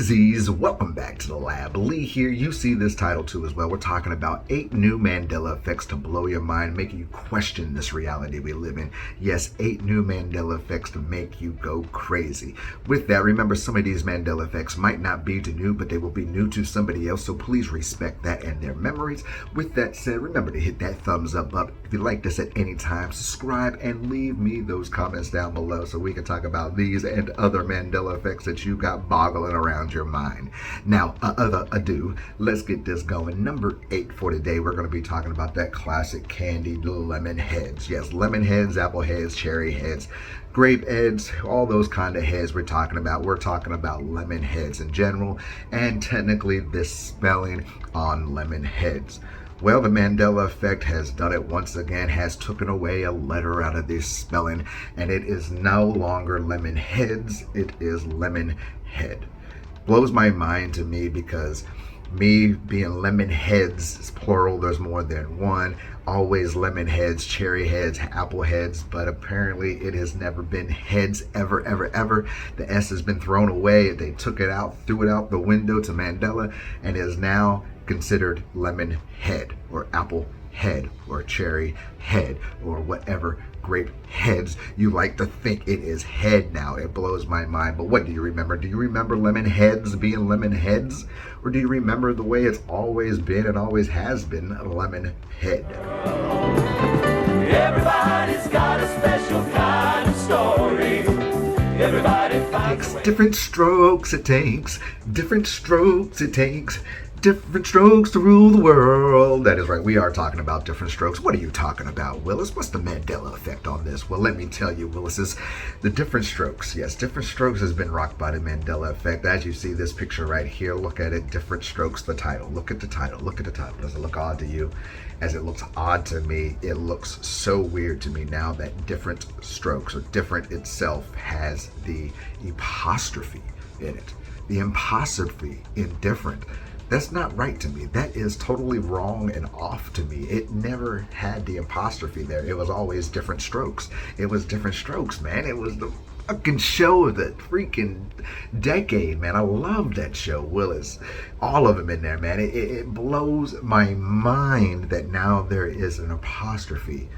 Crazies, welcome back to the lab. Lee here. You see this title too as well. We're talking about 8 new Mandela effects to blow your mind, making you question this reality we live in. Yes, 8 new Mandela effects to make you go crazy. With that, remember some of these Mandela effects might not be to new, but they will be new to somebody else, so please respect that and their memories. With that said, remember to hit that thumbs up. If you like this at any time, subscribe and leave me those comments down below so we can talk about these and other Mandela effects that you got boggling around your mind. Now, other ado, let's get this going. Number 8 for today, we're going to be talking about that classic candied lemon heads. Yes, lemon heads, apple heads, cherry heads, grape heads, all those kind of heads we're talking about. We're talking about lemon heads in general, and technically this spelling on lemon heads. Well, the Mandela effect has done it once again, has taken away a letter out of this spelling, and it is no longer lemon heads, it is lemon head. Blows my mind to me because me being lemon heads is plural, there's more than one. Always lemon heads, cherry heads, apple heads, but apparently it has never been heads ever, ever, ever. The S has been thrown away. They took it out, threw it out the window to Mandela, and is now considered lemon head or apple head or cherry head or whatever grape heads you like to think it is head now. It blows my mind. But what do you remember? Do you remember lemon heads being lemon heads? Or do you remember the way it's always been and always has been lemon head? Everybody's got a special kind of story. Everybody finds a way. Different strokes it takes, different strokes it takes, different strokes to rule the world. That is right, we are talking about different strokes. What are you talking about, Willis? What's the Mandela effect on this? Well, let me tell you, Willis, is the different strokes. Yes, different strokes has been rocked by the Mandela effect. As you see this picture right here, look at it, different strokes, the title. Look at the title, look at the title. Does it look odd to you? As it looks odd to me, it looks so weird to me now that different strokes, or different itself, has the apostrophe in it. The apostrophe in different. That's not right to me. That is totally wrong and off to me. It never had the apostrophe there. It was always different strokes. It was different strokes, man. It was the fucking show of the freaking decade, man. I love that show, Willis. All of them in there, man. It blows my mind that now there is an apostrophe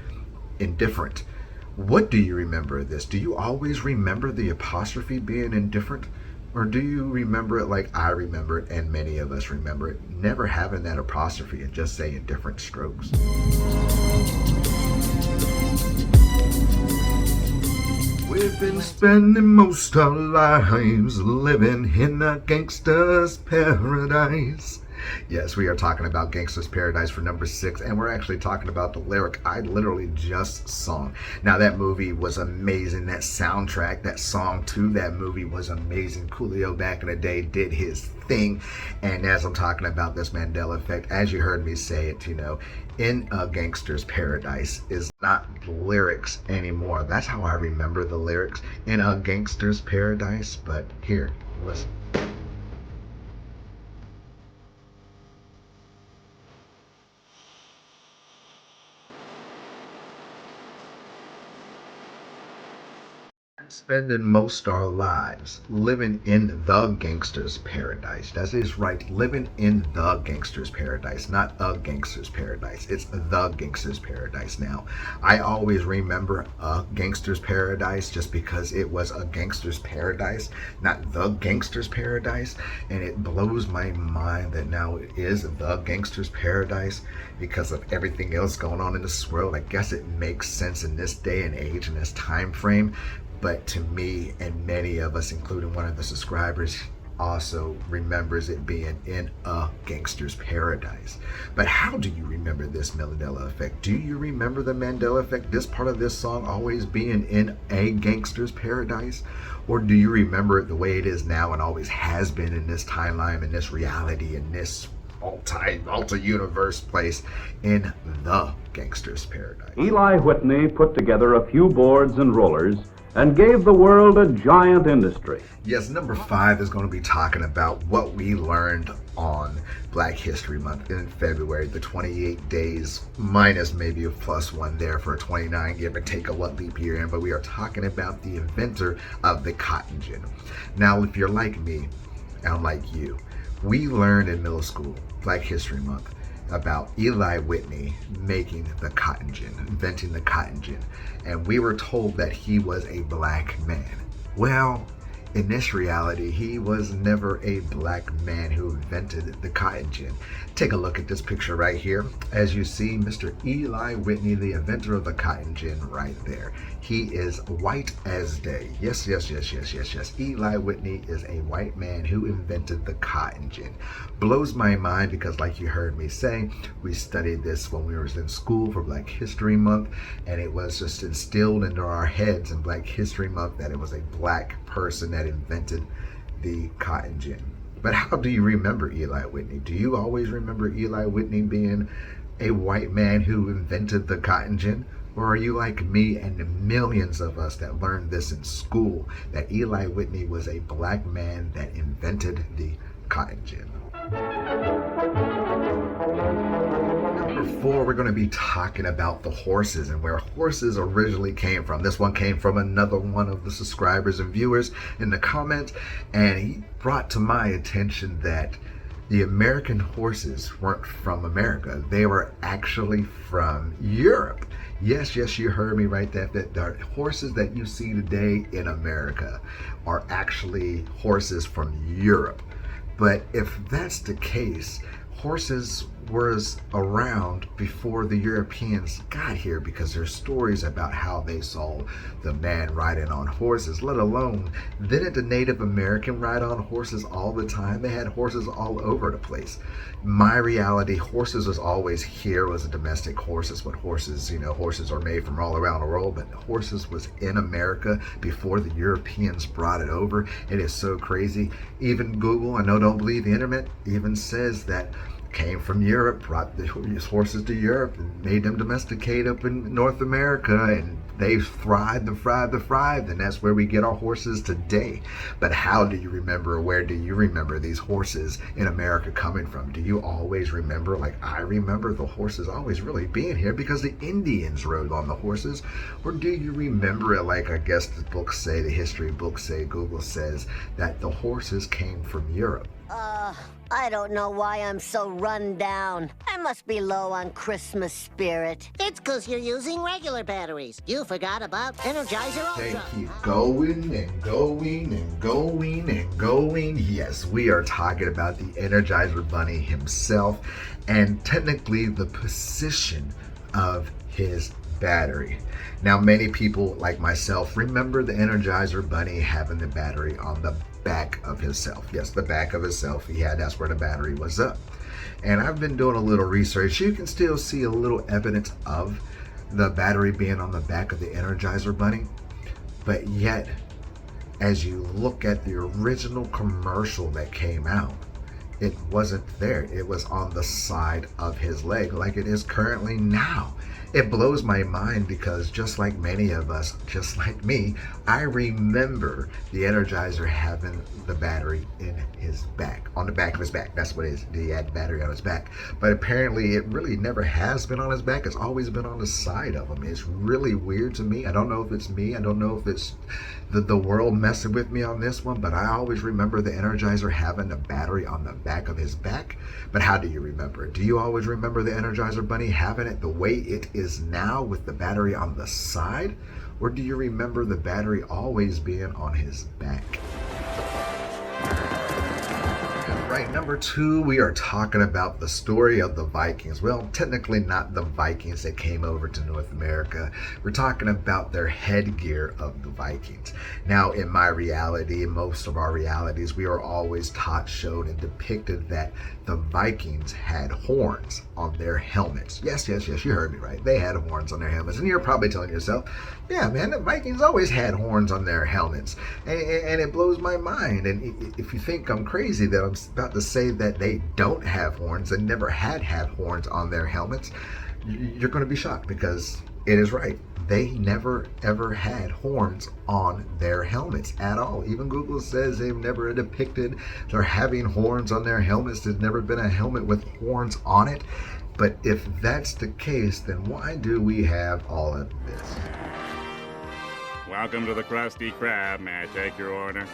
in different. What do you remember of this? Do you always remember the apostrophe being indifferent? Or do you remember it like I remember it and many of us remember it, never having that apostrophe and just saying different strokes? We've been spending most our lives living in a gangster's paradise. Yes, we are talking about Gangsters Paradise for number 6, and we're actually talking about the lyric I literally just sung. Now, that movie was amazing. That soundtrack, that song to that movie was amazing. Coolio back in the day did his thing, and as I'm talking about this Mandela effect, as you heard me say it, in a Gangster's Paradise is not lyrics anymore. That's how I remember the lyrics, in a Gangster's Paradise. But here, listen. Spending most our lives living in the gangster's paradise. That is right, living in the gangster's paradise, not a gangster's paradise. It's the gangster's paradise now. I always remember a gangster's paradise just because it was a gangster's paradise, not the gangster's paradise. And it blows my mind that now it is the gangster's paradise because of everything else going on in this world. I guess it makes sense in this day and age, in this time frame. But to me and many of us, including one of the subscribers, also remembers it being in a gangster's paradise. But how do you remember this Mandela effect? Do you remember the Mandela effect, this part of this song always being in a gangster's paradise? Or do you remember it the way it is now and always has been in this timeline, in this reality, in this multi-universe place, in the gangster's paradise? Eli Whitney put together a few boards and rollers and gave the world a giant industry. Yes, number 5 is going to be talking about what we learned on Black History Month in February, the 28 days, minus maybe a +1 there for 29, give or take a what leap year in, but we are talking about the inventor of the cotton gin. Now, if you're like me, unlike you. We learned in middle school, Black History Month, about Eli Whitney making the cotton gin, inventing the cotton gin, and we were told that he was a black man. Well, in this reality, he was never a black man who invented the cotton gin. Take a look at this picture right here. As you see, Mr. Eli Whitney, the inventor of the cotton gin, right there. He is white as day. Yes. Eli Whitney is a white man who invented the cotton gin. Blows my mind because, like you heard me say, we studied this when we were in school for Black History Month, and it was just instilled into our heads in Black History Month that it was a black person that invented the cotton gin. But how do you remember Eli Whitney? Do you always remember Eli Whitney being a white man who invented the cotton gin? Or are you like me and the millions of us that learned this in school, that Eli Whitney was a black man that invented the cotton gin? Number 4, we're going to be talking about the horses and where horses originally came from. This one came from another one of the subscribers and viewers in the comments, and he brought to my attention that the American horses weren't from America. They were actually from Europe. Yes, you heard me right. That the horses that you see today in America are actually horses from Europe. But if that's the case, horses was around before the Europeans got here, because there's stories about how they saw the man riding on horses, let alone didn't the Native American ride on horses all the time? They had horses all over the place. My reality, horses was always here, was a domestic horses, but horses, horses are made from all around the world, but horses was in America before the Europeans brought it over. It is so crazy. Even Google, I know don't believe the internet, even says that came from Europe, brought the horses to Europe and made them domesticate up in North America, and they've thrived, and that's where we get our horses today. But how do you remember, where do you remember these horses in America coming from? Do you always remember, like I remember, the horses always really being here because the Indians rode on the horses? Or do you remember it like I guess the books say, the history books say, Google says, that the horses came from Europe? I don't know why I'm so run down. I must be low on Christmas spirit. It's 'cause you're using regular batteries. You forgot about Energizer They Ultra. keep going and going and going and going. Yes, we are talking about the Energizer Bunny himself, and technically the position of his battery. Now, many people like myself remember the Energizer Bunny having the battery on the back of himself. Yes, the back of himself. That's where the battery was up. And I've been doing a little research. You can still see a little evidence of the battery being on the back of the Energizer Bunny. But yet, as you look at the original commercial that came out, it wasn't there. It was on the side of his leg, like it is currently now. It blows my mind because just like many of us, just like me, I remember the Energizer having the battery in his back, on the back of his back. That's what it is. He had the battery on his back. But apparently it really never has been on his back. It's always been on the side of him. It's really weird to me. I don't know if it's me. I don't know if it's the world messing with me on this one, but I always remember the Energizer having the battery on the back of his back. But how do you remember it? Do you always remember the Energizer Bunny having it the way it is now with the battery on the side? Or do you remember the battery always being on his back? Right, number 2, we are talking about the story of the Vikings. Well, technically not the Vikings that came over to North America. We're talking about their headgear of the Vikings. Now, in my reality, in most of our realities, we are always taught, showed, and depicted that the Vikings had horns on their helmets. Yes, you heard me right. They had horns on their helmets. And you're probably telling yourself, yeah, man, the Vikings always had horns on their helmets. And it blows my mind. And if you think I'm crazy that I'm about to say that they don't have horns and never had horns on their helmets, you're going to be shocked, because it is right. They never ever had horns on their helmets at all. Even Google says they've never depicted they're having horns on their helmets. There's never been a helmet with horns on it. But if that's the case, then why do we have all of this? Welcome to the Krusty Krab. May I take your order?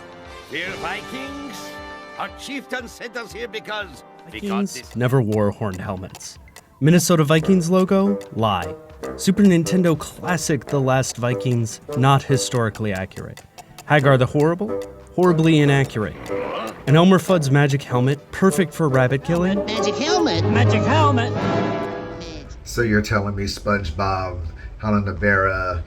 Dear Vikings, Our chieftain sent us here because Vikings never wore horned helmets. Minnesota Vikings logo? Lie. Super Nintendo classic The Last Vikings? Not historically accurate. Hagar the Horrible? Horribly inaccurate. And Elmer Fudd's magic helmet? Perfect for rabbit killing? Magic helmet. Magic helmet. So you're telling me SpongeBob, Hanna-Barbera,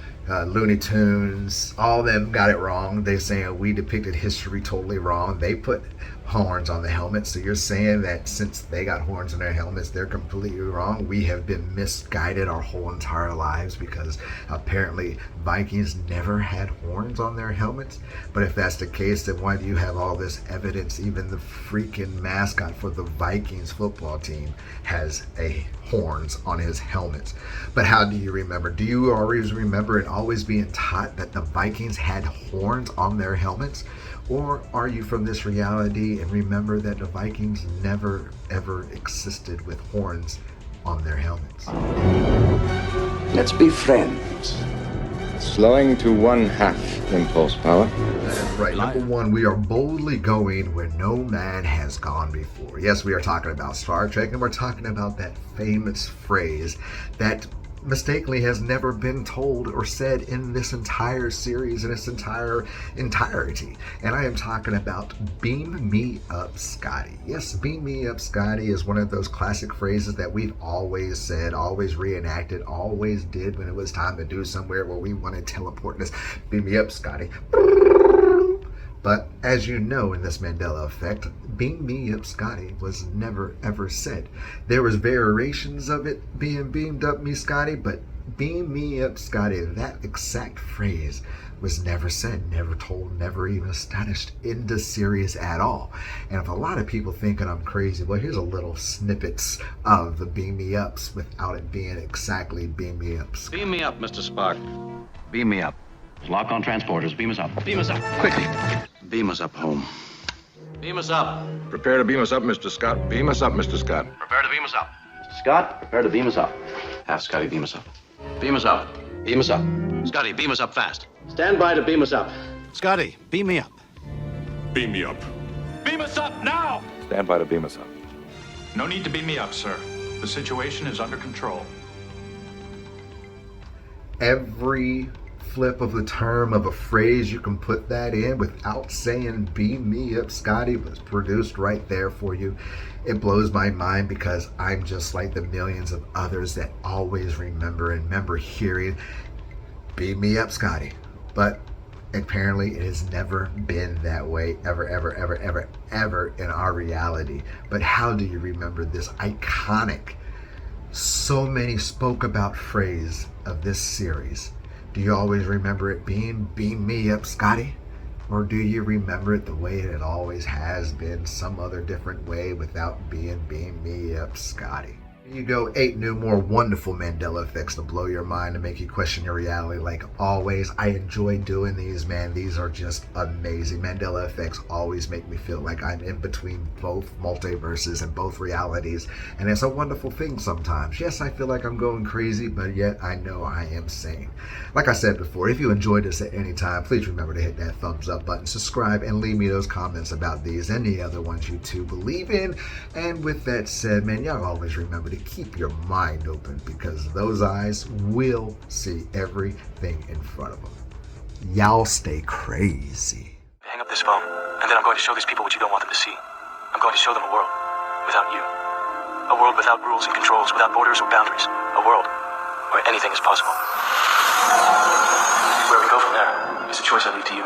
Looney Tunes, all of them got it wrong. They're saying we depicted history totally wrong. They put horns on the helmet. So you're saying that since they got horns on their helmets, they're completely wrong. We have been misguided our whole entire lives because apparently Vikings never had horns on their helmets. But if that's the case, then why do you have all this evidence? Even the freaking mascot for the Vikings football team has horns on his helmets. But how do you remember? Do you always remember and always being taught that the Vikings had horns on their helmets? Or are you from this reality and remember that the Vikings never ever existed with horns on their helmets? Let's be friends. Slowing to 1/2 impulse power. That's right. Number one, we are boldly going where no man has gone before. Yes, we are talking about Star Trek, and we're talking about that famous phrase that mistakenly has never been told or said in this entire series, in its entirety. And I am talking about beam me up, Scotty. Yes, beam me up, Scotty is one of those classic phrases that we've always said, always reenacted, always did when it was time to do somewhere where we wanted teleportness. Beam me up, Scotty. But as you know, in this Mandela effect, beam me up, Scotty was never ever said. There was variations of it being beamed up me, Scotty, but beam me up, Scotty, that exact phrase was never said, never told, never even established in the series at all. And if a lot of people thinking I'm crazy, well, here's a little snippets of the beam me ups without it being exactly beam me ups. Beam me up, Mr. Spock. Beam me up. Lock on transporters. Beam us up. Beam us up. Quickly. Beam us up home. Beam us up. Prepare to beam us up, Mr. Scott. Beam us up, Mr. Scott. Prepare to beam us up. Mr. Scott, prepare to beam us up. Have Scotty beam us up. Beam us up. Beam us up. Scotty, beam us up fast. Stand by to beam us up. Scotty, beam me up. Beam me up. Beam us up now! Stand by to beam us up. No need to beam me up, sir. The situation is under control. Every flip of the term of a phrase you can put that in without saying beam me up, Scotty, was produced right there for you. It blows my mind because I'm just like the millions of others that always remember hearing beam me up, Scotty. But apparently it has never been that way ever in our reality. But how do you remember this iconic, so many spoke about phrase of this series? Do you always remember it being beam me up, Scotty? Or do you remember it the way it always has been, some other different way without being beam me up, Scotty? Here you go, 8 new, more wonderful Mandela effects to blow your mind, to make you question your reality like always. I enjoy doing these, man. These are just amazing. Mandela effects always make me feel like I'm in between both multiverses and both realities, and it's a wonderful thing sometimes. Yes, I feel like I'm going crazy, but yet I know I am sane. Like I said before, if you enjoyed this at any time, please remember to hit that thumbs up button, subscribe, and leave me those comments about these and the other ones you two believe in. And with that said, man, y'all always remember to keep your mind open, because those eyes will see everything in front of them. Y'all stay crazy. Hang up this phone, and then I'm going to show these people what you don't want them to see. I'm going to show them a world without you. A world without rules and controls, without borders or boundaries. A world where anything is possible. Where we go from there is a choice I leave to you.